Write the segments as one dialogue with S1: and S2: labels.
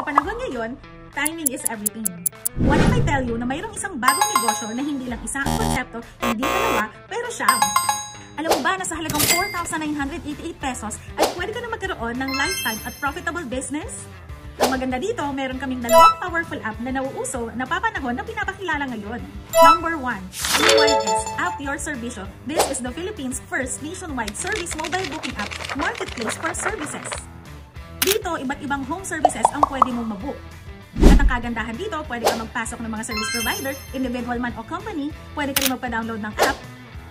S1: panahon ngayon, timing is everything. What if I tell you na mayroong isang bagong negosyo na hindi lang isa ang konsepto, hindi dalawa, pero siyam? Alam mo ba na sa halagang 4,988 pesos ay pwede ka na magkaroon ng lifetime at profitable business? Ang maganda dito, meron kaming dalawang powerful app na nauuso na papanahon na pinapakilala ngayon. Number 1, EYS, App Your Servicio. This is the Philippines' first nationwide service mobile booking app marketplace for services. Dito, iba't ibang home services ang pwede mong mabook. At ang kagandahan dito, pwede ka magpasok ng mga service provider, individual man o company, pwede ka rin magpa-download ng app,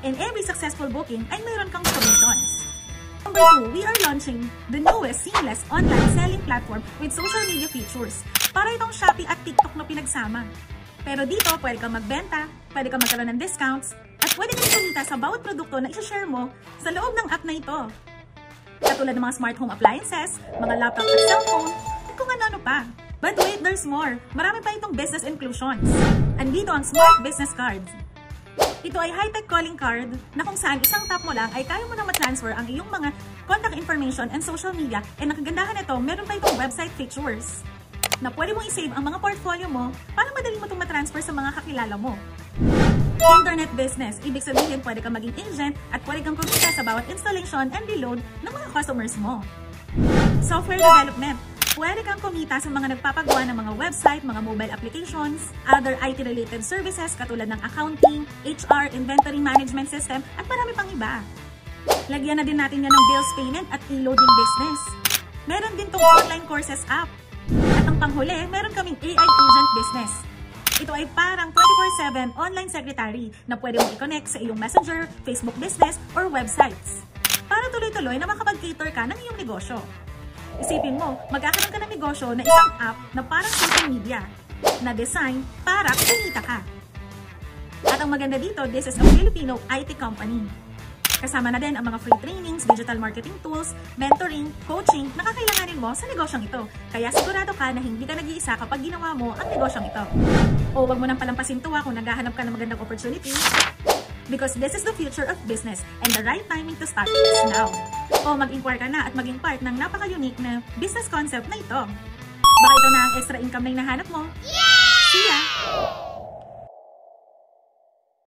S1: and every successful booking ay mayroon kang commissions. Number 2, we are launching the newest seamless online selling platform with social media features. Para itong Shopee at TikTok na pinagsama. Pero dito, pwede kang magbenta, pwede kang magkaroon ng discounts, at pwede kang kumita sa bawat produkto na i-share mo sa loob ng app na ito. Katulad ng mga smart home appliances, mga laptop at cellphone, at kung ano-ano pa. But wait, there's more. Marami pa itong business inclusions. Andito ang Smart Business Cards. Ito ay high-tech calling card na kung saan isang tap mo lang ay kaya mo na ma-transfer ang iyong mga contact information and social media. And ang kagandahan nito, meron pa itong website features na pwede mong i-save ang mga portfolio mo para madali mo itong ma-transfer sa mga kakilala mo. Internet business, ibig sabihin pwede kang maging agent at pwede kang kumita sa bawat installation and reload ng mga customers mo. Software development, pwede kang kumita sa mga nagpapagawa ng mga website, mga mobile applications, other IT-related services katulad ng accounting, HR, inventory management system, at marami pang iba. Lagyan na din natin yan ng bills payment at e-loading business. Meron din tong online courses app. At ang panghuli, meron kaming AI agent business. Ito ay parang 24/7 online secretary na pwede mong i-connect sa iyong messenger, Facebook business, or websites. Para tuloy-tuloy na makapag-cater ka ng iyong negosyo. Isipin mo, magkakaroon ka ng negosyo na isang app na parang social media, na design para kumita ka. At ang maganda dito, this is a Filipino IT company. Kasama na din ang mga free trainings, digital marketing tools, mentoring, coaching na kakailanganin mo sa negosyong ito. Kaya sigurado ka na hindi ka nag-iisa kapag ginawa mo ang negosyong ito. O wag mo nang palampasin tuwa kung naghahanap ka ng magandang opportunity. Because this is the future of business and the right timing to start is now. O mag-inquire ka na at maging part ng napaka-unique na business concept na ito. Baka ito na ang extra income na hinahanap mo. Yeah! See ya!